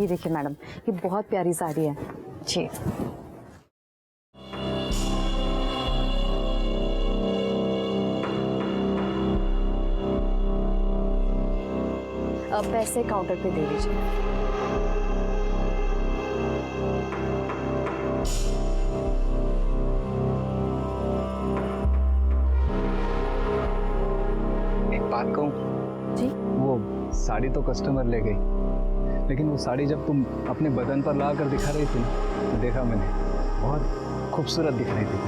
ये देखिए मैडम, ये बहुत प्यारी साड़ी है जी। अब पैसे काउंटर पे दे दीजिए। एक बात कहूँ जी? वो साड़ी तो कस्टमर ले गई, लेकिन वो साड़ी जब तुम अपने बदन पर ला कर दिखा रही थी ना, तो देखा मैंने, बहुत खूबसूरत दिख रही थी।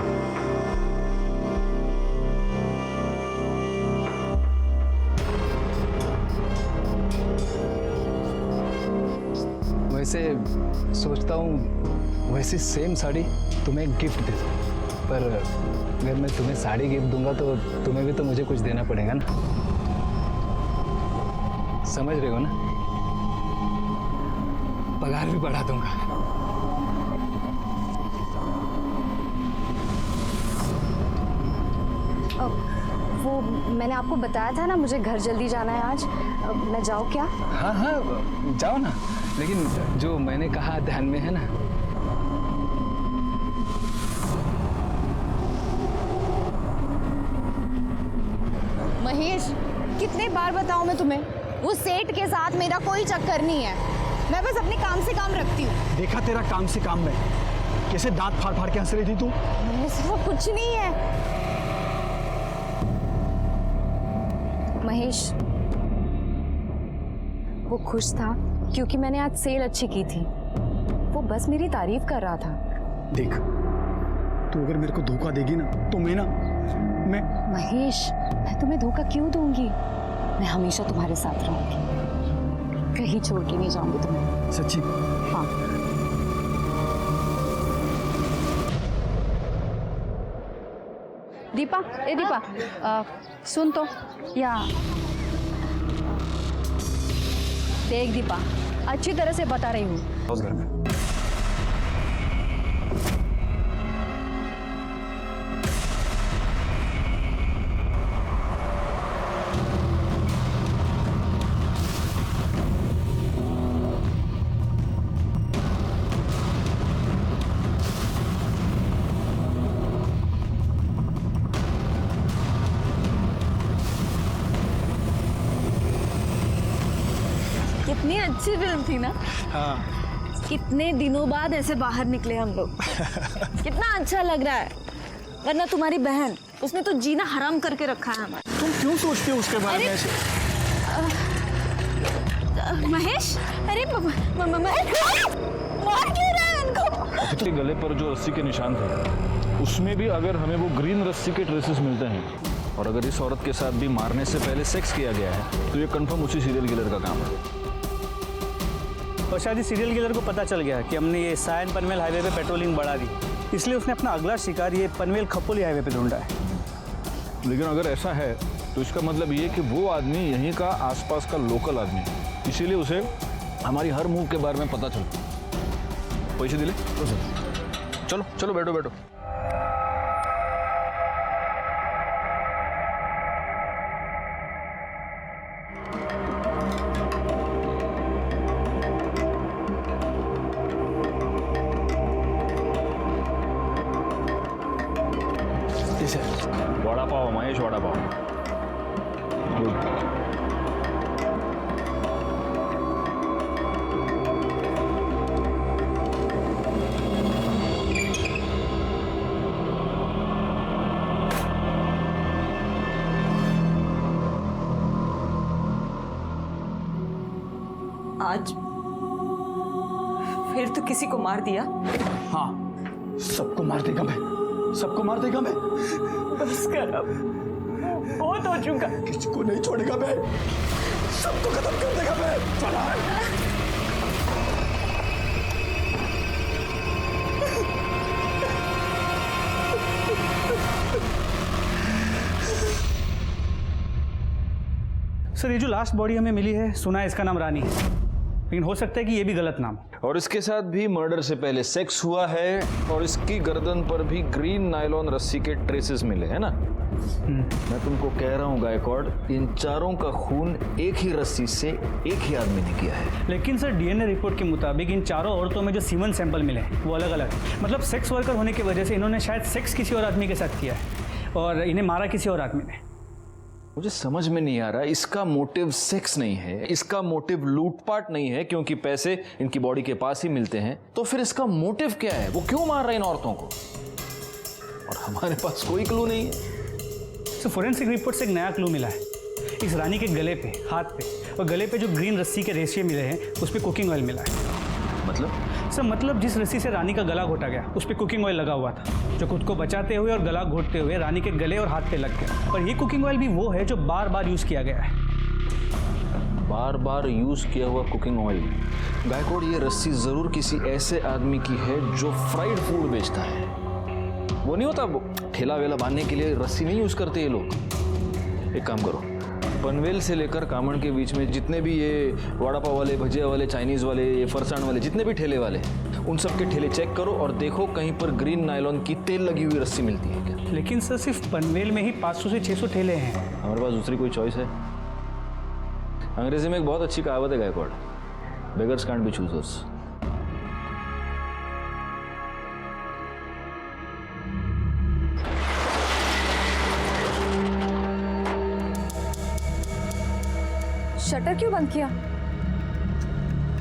वैसे सोचता हूँ वैसी सेम साड़ी तुम्हें एक गिफ्ट दे दूँ, पर अगर मैं तुम्हें साड़ी गिफ्ट दूंगा तो तुम्हें भी तो मुझे कुछ देना पड़ेगा ना, समझ रहे हो ना? पगार भी बढ़ा दूंगा। वो मैंने आपको बताया था ना, मुझे घर जल्दी जाना है आज। मैं जाऊँ क्या? हाँ हाँ जाओ ना, लेकिन जो मैंने कहा ध्यान में है ना? महेश, कितने बार बताऊं मैं तुम्हें, वो सेठ के साथ मेरा कोई चक्कर नहीं है। मैं बस अपने काम से काम रखती हूँ। देखा तेरा काम से काम में, कैसे दांत फाड़ फाड़ के हंस रही थी तू। वो कुछ नहीं है। महेश, वो खुश था क्योंकि मैंने आज सेल अच्छी की थी। वो बस मेरी तारीफ कर रहा था। देख, तू अगर मेरे को धोखा देगी ना, तो मैं महेश, मैं तुम्हें धोखा क्यों दूंगी? मैं हमेशा तुम्हारे साथ रहूंगी, कहीं छोड़ के नहीं जाऊंगी तुम्हें। सच्ची? हाँ। दीपा, ए दीपा, सुन तो, या देख दीपा, अच्छी तरह से बता रही हूँ। उस घर में कितनी अच्छी फिल्म थी ना। हाँ। कितने दिनों बाद ऐसे बाहर निकले हम लोग। कितना अच्छा लग रहा है। वरना तुम्हारी बहन, उसने तो जीना हराम करके रखा है हमारा। तुम क्यों सोचते हो उसके बारे में ऐसे? महेश, अरे मार क्यों रहा है उनको? उसके गले पर जो रस्सी के निशान थे, उसमें भी अगर हमें वो ग्रीन रस्सी के ट्रेसेस मिलते हैं, और अगर इस औरत के साथ भी मारने से पहले सेक्स किया गया है, तो ये कंफर्म उसी सीरियल किलर का काम है। और शायद इस सीरियल किलर को पता चल गया कि हमने ये सायन पनवेल हाईवे पे पेट्रोलिंग बढ़ा दी, इसलिए उसने अपना अगला शिकार ये पनवेल खपोली हाईवे पे ढूंढा है। लेकिन अगर ऐसा है तो इसका मतलब ये कि वो आदमी यहीं का आसपास का लोकल आदमी है, इसीलिए उसे हमारी हर मूव के बारे में पता चलता। पैसे दिले? चलो चलो बैठो बैठो। वड़ा पाव महेश, वड़ा पाव। आज फिर तो किसी को मार दिया। हाँ, सबको मार देगा मैं, सबको मार देगा मैं। बस कर अब, बहुत हो चुका। किसको नहीं छोड़ेगा मैं, सबको खत्म कर देगा मैं। चला सर, ये जो लास्ट बॉडी हमें मिली है, सुना है इसका नाम रानी है। लेकिन हो सकता है कि ये भी गलत नाम हो। और इसके साथ भी मर्डर से पहले सेक्स हुआ है और इसकी गर्दन पर भी ग्रीन नायलॉन रस्सी के ट्रेसेस मिले हैं ना। मैं तुमको कह रहा हूँ गायकवाड़, इन चारों का खून एक ही रस्सी से एक ही आदमी ने किया है। लेकिन सर डीएनए रिपोर्ट के मुताबिक इन चारों औरतों में जो सीमन सैंपल मिले हैं वो अलग अलग है। मतलब सेक्स वर्कर होने की वजह से इन्होंने शायद सेक्स किसी और आदमी के साथ किया है और इन्हें मारा किसी और आदमी ने। मुझे समझ में नहीं आ रहा, इसका मोटिव सेक्स नहीं है, इसका मोटिव लूटपाट नहीं है क्योंकि पैसे इनकी बॉडी के पास ही मिलते हैं, तो फिर इसका मोटिव क्या है? वो क्यों मार रहे हैं इन औरतों को? और हमारे पास कोई क्लू नहीं है। तो फोरेंसिक रिपोर्ट से एक नया क्लू मिला है। इस रानी के गले पे, हाथ पे और गले पे जो ग्रीन रस्सी के रेशे मिले हैं उस पर कुकिंग ऑयल मिला है। मतलब जिस रस्सी से रानी का गला घोटा गया उस पर कुकिंग ऑयल लगा हुआ था, जो खुद को बचाते हुए और गला घोटते हुए रानी के गले और हाथ पे लग गया। और ये कुकिंग ऑयल भी वो है जो बार बार यूज किया गया है। बार बार यूज किया हुआ कुकिंग ऑयल। गायकवाड़, ये रस्सी जरूर किसी ऐसे आदमी की है जो फ्राइड फूड बेचता है। वो नहीं होता, ठेला वेला बांधने के लिए रस्सी नहीं यूज करते ये लोग। एक काम करो, पनवेल से लेकर कामण के बीच में जितने भी ये वड़ा पाव वाले, भजिया वाले, चाइनीज वाले, ये फरसाण वाले, जितने भी ठेले वाले, उन सब के ठेले चेक करो और देखो कहीं पर ग्रीन नायलॉन की तेल लगी हुई रस्सी मिलती है क्या। लेकिन सर सिर्फ पनवेल में ही 500 से 600 ठेले हैं। हमारे पास दूसरी कोई चॉइस है? अंग्रेजी में एक बहुत अच्छी कहावत है Gaikwad, beggars can't be choosers. Shutter क्यों बंद किया?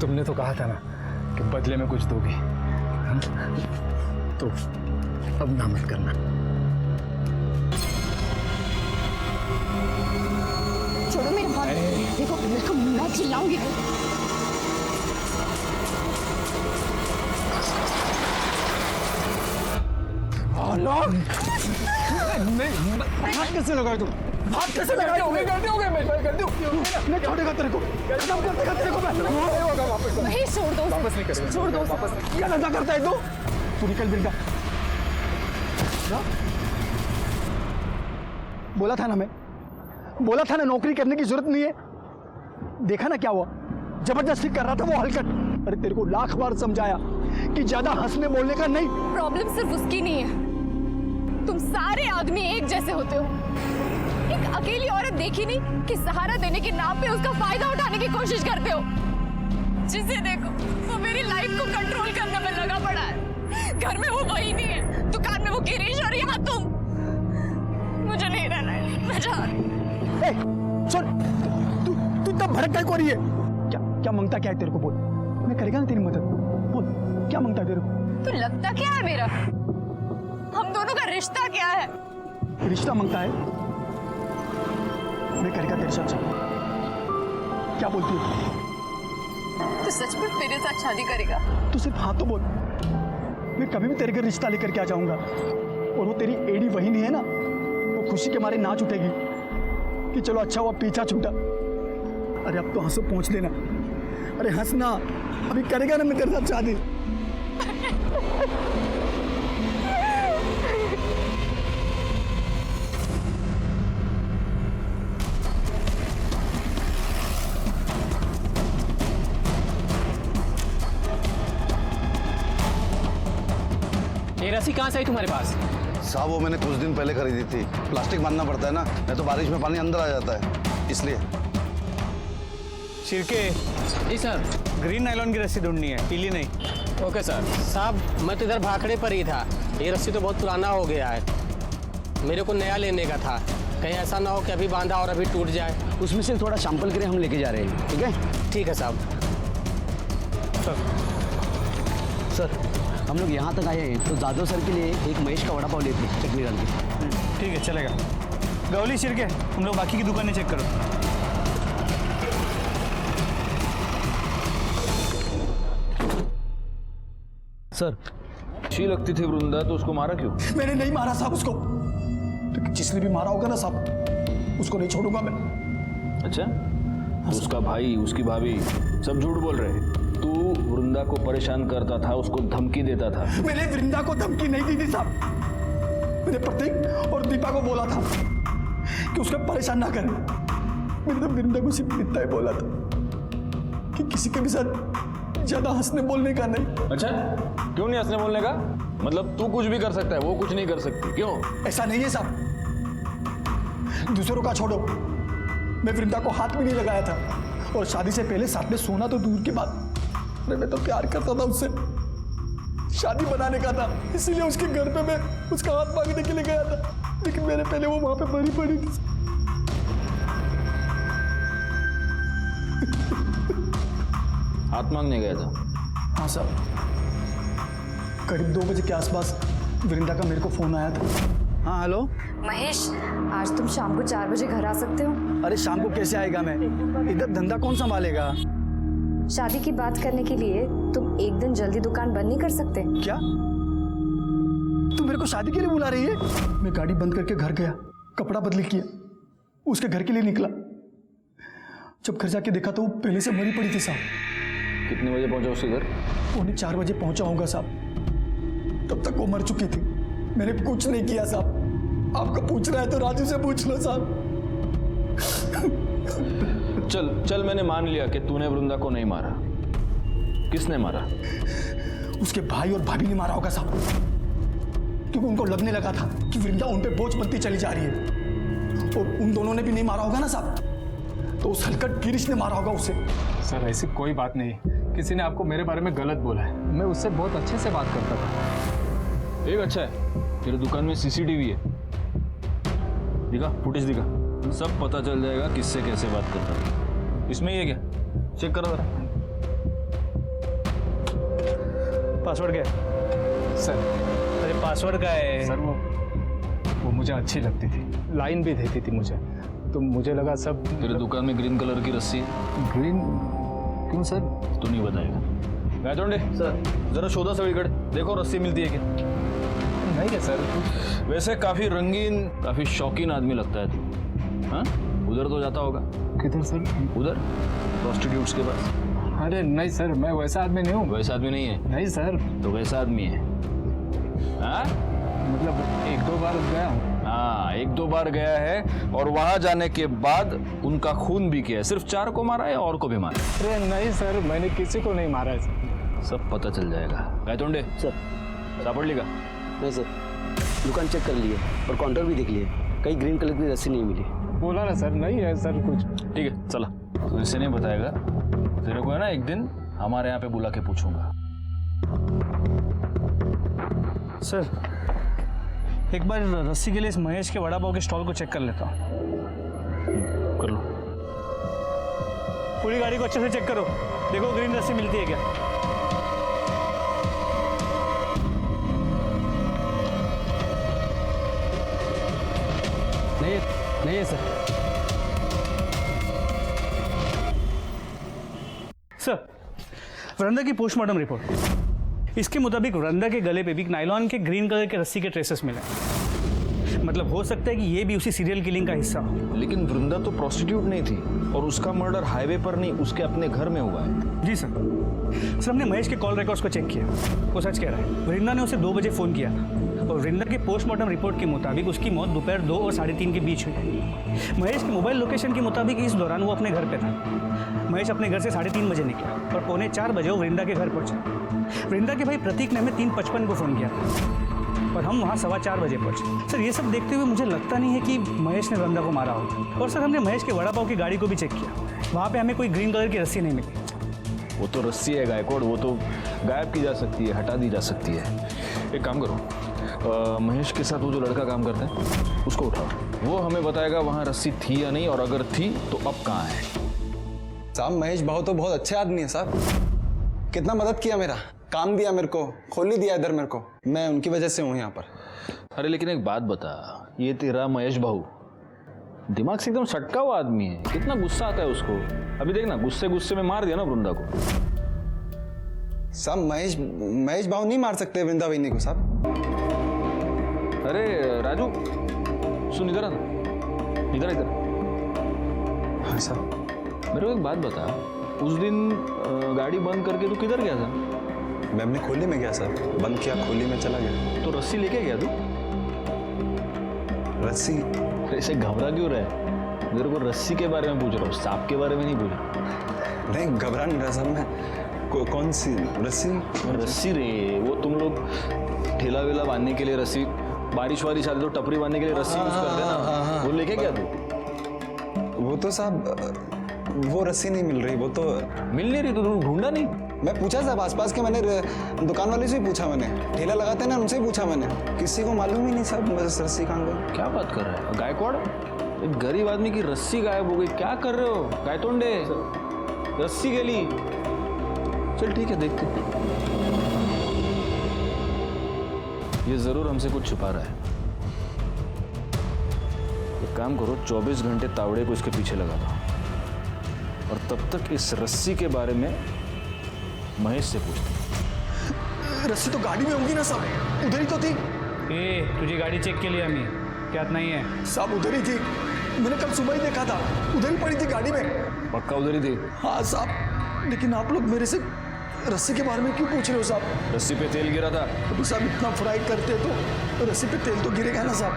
तुमने तो कहा था ना कि बदले में कुछ दोगी। हाँ? तो अब ना मत करना। छोड़ो मेरे हाथ, देखो मेरे को, मैं चिल्लाऊंगी। नहीं, हाथ कैसे लगाए तुम? हाथ कैसे लगाए? गलती हो गई, मैं गलती हो गई। मैं छोड़ेगा तेरे को, एकदम करतेगा तेरे को मैं। नहीं होगा वापस। नहीं, छोड़ दो, वापस नहीं करेगा। छोड़ दो। वापस नहीं। क्या धंधा करता है तू निकल बिल्डा। बोला था ना नौकरी करने की जरूरत नहीं है। देखा ना क्या हुआ, जबरदस्ती कर रहा था वो हलकट। अरे तेरे को लाख बार समझाया कि ज्यादा हंसने बोलने का नहीं। प्रॉब्लम सिर्फ उसकी नहीं है, तुम सारे आदमी एक जैसे होते हो। एक अकेली औरत देखी नहीं कि सहारा देने के नाम पे उसका फायदा उठाने की कोशिश करते हो। जिसे देखो वो मेरी लाइफ को कंट्रोल करने में लगा पड़ा है। घर में वो वही नहीं है, दुकान में वो गिरीश और यहाँ तुम। मुझे नहीं रहना है, मैं जा रही हूँ। सुन, तू इतना भड़क काय को रही है? क्या मांगता क्या है तेरे को? बोल, मैं करेगा ना तेरी मदद। बोल, क्या मांगता है तेरे को? तो लगता क्या है मेरा? हम दोनों का रिश्ता क्या है? रिश्ता मांगता है? मैं करेगा तेरे साथ शादी। क्या बोलती है? तो सचमुच मेरे साथ शादी करेगा? तू सिर्फ हाँ तो बोल, मैं कभी भी तेरे घर रिश्ता लेकर के आ जाऊंगा। और वो तेरी एडी वही नहीं है ना, वो खुशी के मारे नाच उठेगी कि चलो अच्छा हुआ पीछा छूटा। अरे अब तो हंसो पहुंच लेना। अरे हंसना, अभी करेगा ना मैं तेरे साथ शादी। ये रस्सी कहाँ से आई तुम्हारे पास? साहब वो मैंने कुछ दिन पहले खरीदी थी। प्लास्टिक बांधना पड़ता है ना, नहीं तो बारिश में पानी अंदर आ जाता है, इसलिए। छिड़के जी सर। ग्रीन नायलॉन की रस्सी ढूंढनी है, पीली नहीं। Okay sir. साहब मैं तो इधर भाखड़े पर ही था, ये रस्सी तो बहुत पुराना हो गया है, मेरे को नया लेने का था। कहीं ऐसा ना हो कि अभी बांधा और अभी टूट जाए। उसमें से थोड़ा सैंपल के लिए हम लेके जा रहे हैं, ठीक है? ठीक है साहब। सर हम लोग यहाँ तक आए हैं तो जादव सर के लिए एक महेश का वड़ा पाव लेते हैं चटनी डाल के। ठीक है, चलेगा। गौली छिड़के, हम लोग बाकी की दुकानें चेक करो। सर अच्छी लगती थी वृंदा, तो उसको मारा क्यों? मैंने नहीं मारा साहब उसको, तो जिसने भी मारा होगा ना साहब, उसको नहीं छोड़ूंगा मैं। अच्छा, तो उसका भाई, उसकी भाभी सब झूठ बोल रहे हैं। तू वृंदा को परेशान करता था, उसको धमकी देता था। मैंने वृंदा को धमकी नहीं दी थी साहब। मैंने प्रतीक और दीपा को बोला था कि उसको परेशान ना करें। मैंने तो वृंदा को सिर्फ इतना ही बोला था कि किसी के भी साथ ज्यादा हंसने बोलने का नहीं। अच्छा, क्यों नहीं हंसने बोलने का? मतलब तू कुछ भी कर सकता है, वो कुछ नहीं कर सकती, क्यों? ऐसा नहीं है साहब, दूसरों का छोड़ो, मैं वृंदा को हाथ भी नहीं लगाया था, और शादी से पहले साथ में सोना तो दूर की बात, अरे मैं तो प्यार करता था उससे, शादी बनाने का था, इसीलिए उसके घर पे मैं उसका हाथ मांगने के लिए गया था, लेकिन मेरे पहले वो वहां पे मरी पड़ी थी। हाथ मांगने गया था? हाँ साहब, करीब 2 बजे के आसपास वृंदा का मेरे को फोन आया था। हाँ हेलो। महेश, आज तुम शाम को 4 बजे घर आ सकते हो? अरे शाम को कैसे आएगा मैं, इधर धंधा कौन संभालेगा? शादी की बात करने के लिए तुम एक दिन जल्दी दुकान बंद नहीं कर सकते? क्या तू मेरे को शादी के लिए बुला रही है? मैं गाड़ी बंद करके घर गया, कपड़ा बदली किया, उसके घर के लिए निकला। जब घर जाके देखा तो वो पहले से मरी पड़ी थी साहब। कितने बजे पहुंचा उसके घर? 3:45 बजे पहुंचा होगा साहब, तब तक वो मर चुकी थी। मैंने कुछ नहीं किया साहब, आपको पूछ रहा है तो राजू से पूछ लो साहब। चल चल, मैंने मान लिया कि तूने वृंदा को नहीं मारा। किसने मारा? उसके भाई और भाभी ने मारा होगा साहब, क्योंकि उनको लगने लगा था कि वृंदा उन पे बोझ बनती चली जा रही है, और उन दोनों ने भी नहीं मारा होगा ना साहब, तो उस हलकट गिरीश ने मारा होगा उसे। सर ऐसी कोई बात नहीं, किसी ने आपको मेरे बारे में गलत बोला है, मैं उससे बहुत अच्छे से बात करता था। एक अच्छा है, तेरे दुकान में सीसीटीवी है, दिखा, फुटेज दिखा, सब पता चल जाएगा किससे कैसे बात करता है। इसमें ये क्या, चेक करो जरा। पासवर्ड क्या है? सर, अरे पासवर्ड क्या है? सर वो मुझे अच्छी लगती थी, लाइन भी देती थी मुझे, तो मुझे लगा सब। तेरे दुकान में ग्रीन कलर की रस्सी है? ग्रीन क्यों सर? तू नहीं बताएगा। गायतोंडे सर, जरा शोधा सगळीकडे, देखो रस्सी मिलती है क्या? नहीं है सर। वैसे काफी रंगीन, काफी शौकीन आदमी लगता है तू। हाँ, उधर तो जाता होगा? किधर सर? उधर प्रोस्टिट्यूट्स के पास। अरे नहीं सर, मैं वैसा आदमी नहीं हूँ। वैसा आदमी नहीं है? नहीं सर। तो कैसा आदमी है? हाँ, मतलब 1-2 बार गया हूँ। हाँ, 1-2 बार गया है, और वहां जाने के बाद उनका खून भी किया है। सिर्फ 4 को मारा है, और को भी मारा? अरे नहीं सर, मैंने किसी को नहीं मारा है सर। सब पता चल जाएगा। गायतोंडे सर। सापड़ का? नहीं सर, दुकान चेक कर लिए और काउंटर भी देख लिए, कहीं ग्रीन कलर की रस्सी नहीं मिली। बोला ना सर, नहीं है सर कुछ। ठीक है, चला। तो इसे नहीं बताएगा, तेरे को है ना एक दिन हमारे यहाँ पे बुला के पूछूंगा। सर, एक बार रस्सी के लिए इस महेश के वड़ा पाव के स्टॉल को चेक कर लेता हूँ। कर लो। पूरी गाड़ी को अच्छे से चेक करो, देखो ग्रीन रस्सी मिलती है क्या। नहीं है सर। सर, वृंदा की पोस्टमार्टम रिपोर्ट, इसके मुताबिक वृंदा के गले पे भी नायलॉन के ग्रीन कलर के रस्सी के ट्रेसेस मिले। मतलब हो सकता है कि ये भी उसी सीरियल किलिंग का हिस्सा हो। लेकिन वृंदा तो प्रोस्टिट्यूट नहीं थी, और उसका मर्डर हाईवे पर नहीं, उसके अपने घर में हुआ है। जी सर। सर, हमने महेश के कॉल रिकॉर्ड्स को चेक किया, वो सच कह रहा है। वृंदा ने उसे 2 बजे फ़ोन किया था, और वृंदा के पोस्टमार्टम रिपोर्ट के मुताबिक उसकी मौत दोपहर 2 और 3:30 के बीच हुई। महेश के मोबाइल लोकेशन के मुताबिक इस दौरान वो अपने घर पे था। महेश अपने घर से 3:30 बजे निकला, और 3:45 बजे वो वृंदा के घर पहुंचा। वृंदा के भाई प्रतीक ने हमें 3:55 को फ़ोन किया था, और हम वहाँ 4:15 बजे पहुंचे। सर, ये सब देखते हुए मुझे लगता नहीं है कि महेश ने वृंदा को मारा होगा। और सर, हमने महेश के वड़ा पाव की गाड़ी को भी चेक किया, वहाँ पे हमें कोई ग्रीन कलर की रस्सी नहीं मिली। वो तो रस्सी है गायकवाड़, वो तो गायब की जा सकती है, हटा दी जा सकती है। एक काम करो, महेश के साथ वो जो लड़का काम करता है उसको उठाओ, वो हमें बताएगा वहाँ रस्सी थी या नहीं, और अगर थी तो अब कहाँ है। साहब, महेश भाव तो बहुत अच्छे आदमी है साहब, कितना मदद किया, मेरा काम दिया, मेरे को खोल ही दिया इधर मेरे को, मैं उनकी वजह से हूँ यहाँ पर। अरे लेकिन एक बात बता, ये तेरा महेश भाऊ दिमाग से एकदम सटका हुआ आदमी है, कितना गुस्सा आता है उसको। अभी देखना, गुस्से में मार दिया ना वृंदा को। साहब, महेश भाव नहीं मार सकते वृंदा वहीनी को साहब। अरे राजू, सुन इधर आना, इधर। हाँ साहब। मेरे को एक बात बता, उस दिन गाड़ी बंद करके तू किधर गया था? मैं अपनी खोली में गया सर, बंद किया, खोली में चला गया। तो रस्सी लेके गया तू? रस्सी? ऐसे घबरा क्यों रहा है? मेरे को रस्सी के बारे में पूछ रहा हूँ, सांप के बारे में नहीं पूछ रहा। नहीं घबरा नहीं रहा साहब मैं। कौन सी रस्सी? रस्सी रे, वो तुम लोग ठेला वेला बांधने के लिए रस्सी, बारिश वारिश आती तो टपरी बांधने के लिए रस्सी यूज करते हैं ना, वो लेके क्या तू? वो तो साहब वो रस्सी नहीं मिल रही, वो तो मिल नहीं रही तो तुम ढूंढा नहीं? मैं पूछा साहब आसपास के, मैंने दुकान वाले से ही पूछा, मैंने ठेला लगाते हैं ना उनसे ही पूछा मैंने, किसी को मालूम ही नहीं साहब बस रस्सी कहाँ गई। क्या बात कर रहा है गायकवाड़? एक गरीब आदमी की रस्सी गायब हो गई, क्या कर रहे हो गायतोंडे? रस्सी गली। चल ठीक है, देखते। ये जरूर हमसे कुछ छुपा रहा है। एक काम करो, 24 घंटे तावड़े को इसके पीछे लगा दो और तब तक इस रस्सी के बारे में महेश से पूछते। रस्सी तो गाड़ी में होगी ना साहब, उधर ही तो थी। तुझी गाड़ी चेक के लिए हमें क्या नहीं है साहब? उधर ही थी, मैंने कल सुबह ही देखा था, उधर ही पड़ी थी गाड़ी में। पक्का उधर ही थी? हाँ साहब, लेकिन आप लोग मेरे से रस्सी के बारे में क्यों पूछ रहे हो साहब? रस्सी पे तेल गिरा था। तो साहब इतना फ्राई करते तो रस्सी पे तेल तो गिरेगा ना साहब।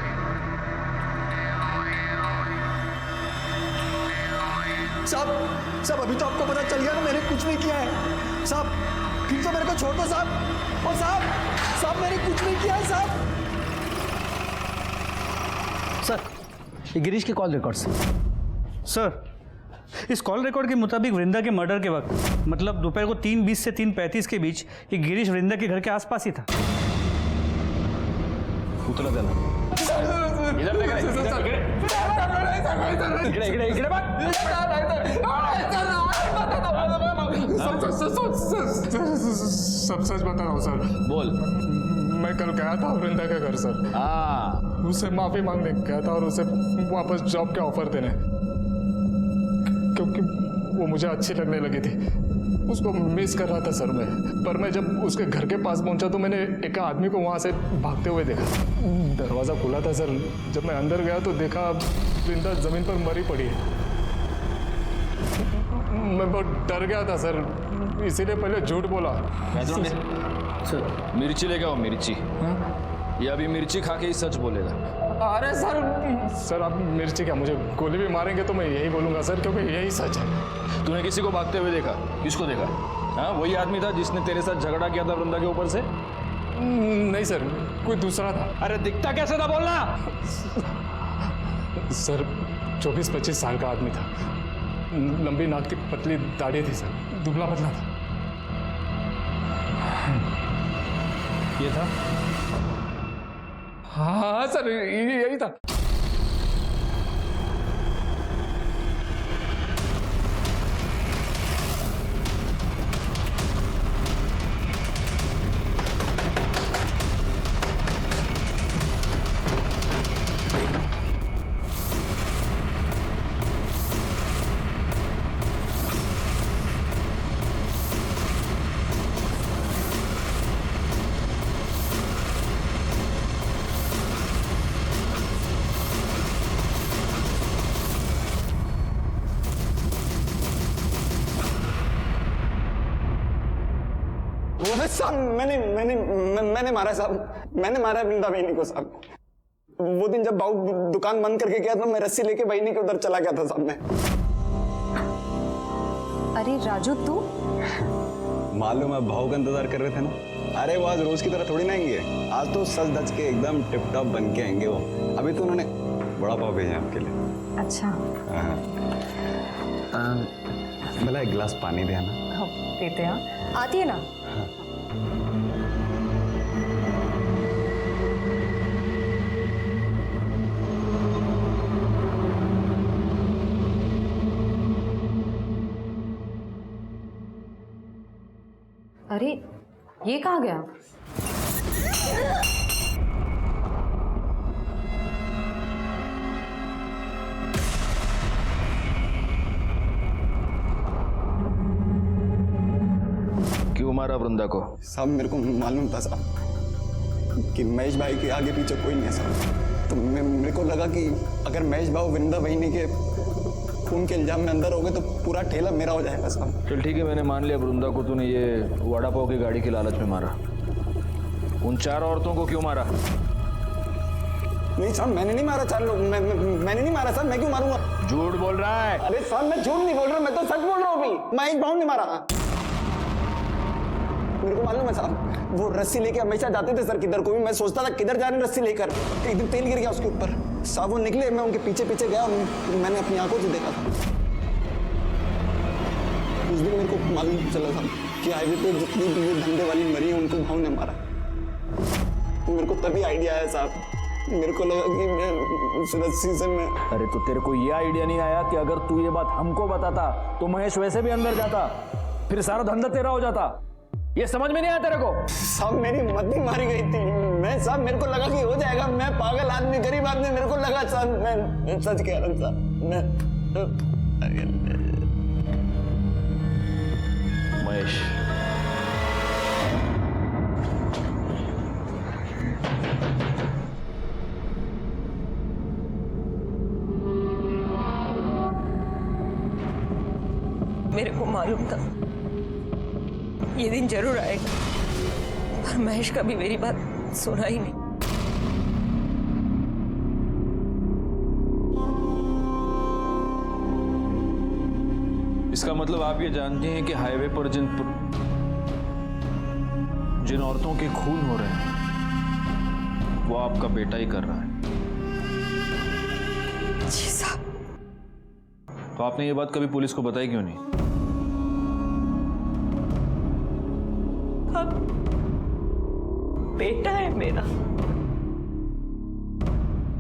साहब अभी तो आपको पता चल गया ना मैंने कुछ नहीं किया है साहब, फिर तो मेरे को छोड़ दो साहब। और साहब मैंने कुछ नहीं किया है साहब। सर ये गिरीश के कॉल रिकॉर्ड्स। सर इस कॉल रिकॉर्ड के मुताबिक वृंदा के मर्डर के वक्त मतलब दोपहर को 3:20 से 3:35 के बीच ये गिरीश वृंदा के घर के आसपास ही था। उतला देना इधर देख रहे, सब सच बता रहा हूँ सर। बोल। मैं कल गया था वृंदा के घर सर, उससे माफी मांगने गया था और उसे वापस जॉब के ऑफर देने, क्योंकि वो मुझे अच्छी लगने लगी थी, उसको मिस कर रहा था सर मैं। पर मैं जब उसके घर के पास पहुंचा तो मैंने एक आदमी को वहां से भागते हुए देखा। दरवाजा खुला था सर, जब मैं अंदर गया तो देखा वृंदा जमीन पर मरी पड़ी है। मैं बहुत डर गया था सर, इसीलिए पहले झूठ बोला। सर मिर्ची लेके आओ, मिर्ची। ये अभी मिर्ची खा के ही सच बोलेगा। अरे सर आप मिर्ची क्या, मुझे गोली भी मारेंगे तो मैं यही बोलूंगा सर, क्योंकि यही सच है। तूने किसी को भागते हुए देखा? किसको देखा? हाँ वही आदमी था जिसने तेरे साथ झगड़ा किया था वृंदा के ऊपर से? नहीं सर, कोई दूसरा था। अरे दिखता कैसे था बोलना? सर 24-25 साल का आदमी था, लंबी नाक की पतली दाढ़ी थी सर, दुबला पतला था। ये था? हाँ सर यही था। साहब मैंने मारा साहब, मैंने मारा वृंदा बहनी को साहब। वो दिन जब बाबू दुकान बंद करके गया था, मैं रस्सी लेके बहनी के उधर चला गया था साहब मैं। अरे राजू तू? मालूम है भाव का इंतजार कर रहे थे ना। अरे वो आज रोज की तरह थोड़ी ना आएंगे, आज तो सज धज के एकदम टिप टॉप बन के आएंगे वो। अभी तो उन्होंने बड़ा पाव भेजा आपके लिए। अच्छा भला एक गिलास पानी दे ना। हाँ देते हैं, आती है ना। अरे ये कहाँ गया? क्यों मारा वृंदा को? साहब मेरे को मालूम था साहब कि महेश भाई के आगे पीछे कोई नहीं है साहब। तो मेरे को लगा कि अगर महेश भाई वृंदा बहनी के खून के इल्जाम में अंदर हो गए तो पूरा ठेला मेरा हो जाएगा साहब। चल ठीक है, मैंने मान लिया वृंदा को तूने ये वड़ा पाव की गाड़ी की लालच में मारा। उन 4 औरतों को क्यों मारा? नहीं साहब, मैंने नहीं मारा चार लोग, मैंने नहीं मारा साहब, मैं क्यों मारूंगा? झूठ बोल रहा है। अरे साहब मैं झूठ नहीं बोल रहा, मैं तो सच बोल रहा हूँ अभी। महेश भाऊ ने मारा। मेरे को मालूम है साहब, वो रस्सी लेके हमेशा जाते थे सर किधर को भी, मैं सोचता था किधर जा रहे हैं रस्सी लेकर, एक दिन तेल गिर गया उसके ऊपर। साहब वो निकले, मैं उनके पीछे पीछे गया और मैंने अपनी आंखों से देखा था। उस दिन मेरे को मालूम चला था कि हाईवे पे जितनी भी ये धंधे वाली मरी है उनको भाव ने मारा। मेरे को तभी आइडिया आया साहब, मेरे को लगा कि मैं उस रस्सी से मैं। अरे तो तेरे को ये आइडिया नहीं आया कि अगर तू ये बात हमको बताता तो महेश वैसे भी अंदर जाता, फिर सारा धंधा तेरा हो जाता? ये समझ में नहीं आया तेरे को? साहब मेरी मत ही मारी गई थी, मैं साहब मेरे को लगा कि हो जाएगा, मैं पागल आदमी गरीब आदमी, मेरे को लगा साहब, मैं सच कह रहा हूँ साहब। मैं महेश, मेरे को मालूम था ये दिन जरूर आएगा, पर महेश कभी मेरी बात सुना ही नहीं। इसका मतलब आप ये जानते हैं कि हाईवे पर जिन औरतों के खून हो रहे हैं वो आपका बेटा ही कर रहा है। जी साहब। तो आपने ये बात कभी पुलिस को बताई क्यों नहीं? अब बेटा है मेरा,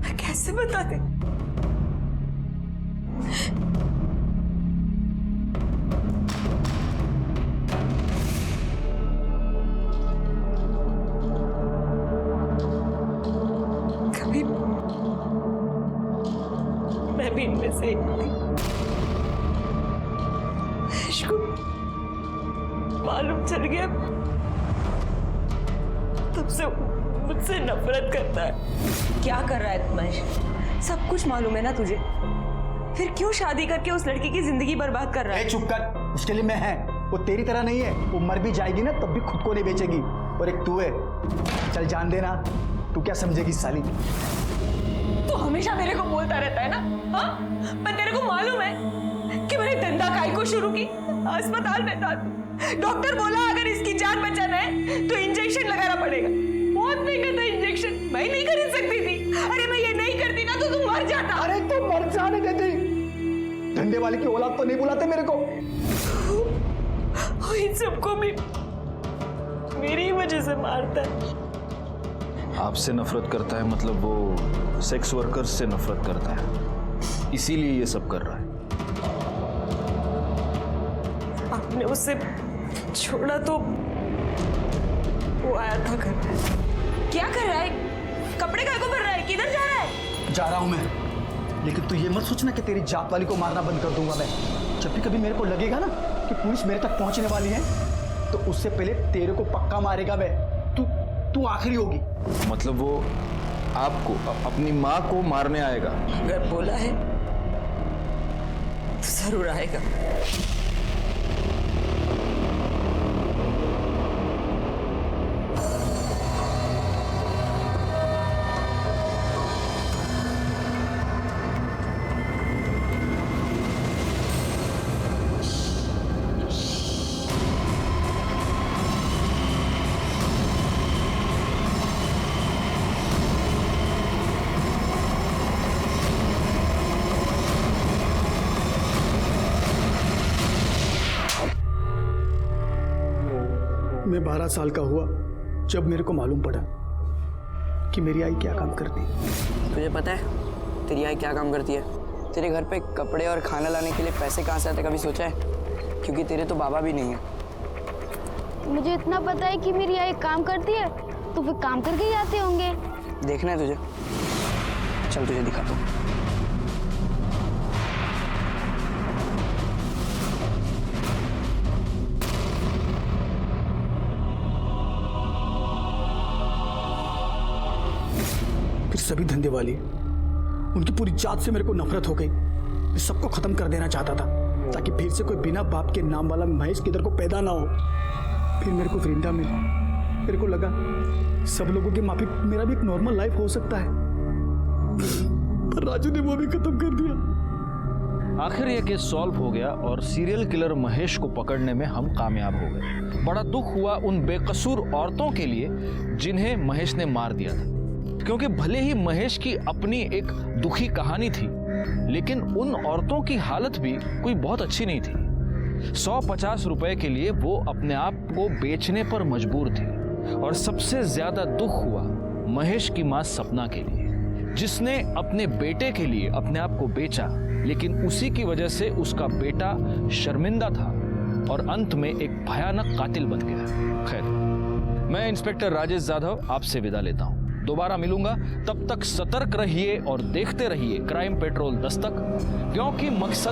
मैं कैसे बता दे? कभी मैं भी इनमें से एक थी। इसको मालूम चल गया, तब से मुझसे नफरत करता है। क्या कर रहा है महेश? सब कुछ मालूम है ना तुझे, फिर क्यों शादी करके उस लड़की की जिंदगी बर्बाद कर रहा है? चुप कर, उसके लिए मैं है, वो तेरी तरह नहीं है, वो मर भी जाएगी ना तब भी खुद को नहीं बेचेगी, और एक तू है। चल जान देना, तू क्या समझेगी साली? तू हमेशा मेरे को बोलता रहता है ना, हाँ? पर तेरे को मालूम है कि मैंने धंधा काय को शुरू की? अस्पताल में था, डॉक्टर बोला अगर इसकी जान बचाना है तो इंजेक्शन लगाना पड़ेगा। बहुत महंगा था इंजेक्शन, मैं नहीं खरीद सकती थी। अरे मैं ये नहीं करती ना तो तू मर जाता। अरे तो मर जाने देती, धंधे वाले की औलाद तो नहीं बुलाते मेरे को। इन सबको भी मेरी ही वजह से मारता है। आपसे नफरत करता है मतलब वो सेक्स वर्कर्स से नफरत करता है, इसीलिए ये सब कर रहा है। आपने उससे छोड़ा तो वो आया था घर। क्या कर रहा है? कपड़े काय को भर रहा है? किधर जा रहा है? जा रहा हूं मैं, लेकिन तू ये मत सोचना कि तेरी जात वाली को मारना बंद कर दूंगा मैं। जब भी कभी मेरे को लगेगा ना कि पुलिस मेरे तक पहुंचने वाली है तो उससे पहले तेरे को पक्का मारेगा मैं। तू आखिरी होगी। मतलब वो आपको अपनी माँ को मारने आएगा? अगर बोला है तो जरूर आएगा। मैं 12 साल का हुआ जब मेरे को मालूम पड़ा कि मेरी आई क्या काम करती है। तुझे पता है तेरी आई क्या काम करती है? तेरे घर पे कपड़े और खाना लाने के लिए पैसे कहाँ से आते, कभी सोचा है? क्योंकि तेरे तो बाबा भी नहीं है। मुझे इतना पता है कि मेरी आई काम करती है, तो फिर काम करके ही आते होंगे। देखना है तुझे? चल तुझे दिखाता हूँ। फिर सभी धंधे वाली, उनकी पूरी जात से मेरे को नफरत हो गई। मैं सबको खत्म कर देना चाहता था ताकि फिर से कोई बिना बाप के नाम वाला महेश किधर को पैदा ना हो। फिर मेरे को वृंदा मिली, मेरे को लगा सब लोगों की माफी मेरा भी एक नॉर्मल लाइफ हो सकता है। पर राजू ने वो भी खत्म कर दिया। आखिर यह केस सॉल्व हो गया और सीरियल किलर महेश को पकड़ने में हम कामयाब हो गए। बड़ा दुख हुआ उन बेकसूर औरतों के लिए जिन्हें महेश ने मार दिया था, क्योंकि भले ही महेश की अपनी एक दुखी कहानी थी, लेकिन उन औरतों की हालत भी कोई बहुत अच्छी नहीं थी। 150 रुपए के लिए वो अपने आप को बेचने पर मजबूर थी। और सबसे ज्यादा दुख हुआ महेश की मां सपना के लिए, जिसने अपने बेटे के लिए अपने आप को बेचा, लेकिन उसी की वजह से उसका बेटा शर्मिंदा था और अंत में एक भयानक कातिल बन गया। खैर, मैं इंस्पेक्टर राजेश जाधव आपसे विदा लेता हूं। दोबारा मिलूंगा, तब तक सतर्क रहिए और देखते रहिए क्राइम पेट्रोल दस्तक, क्योंकि मकसद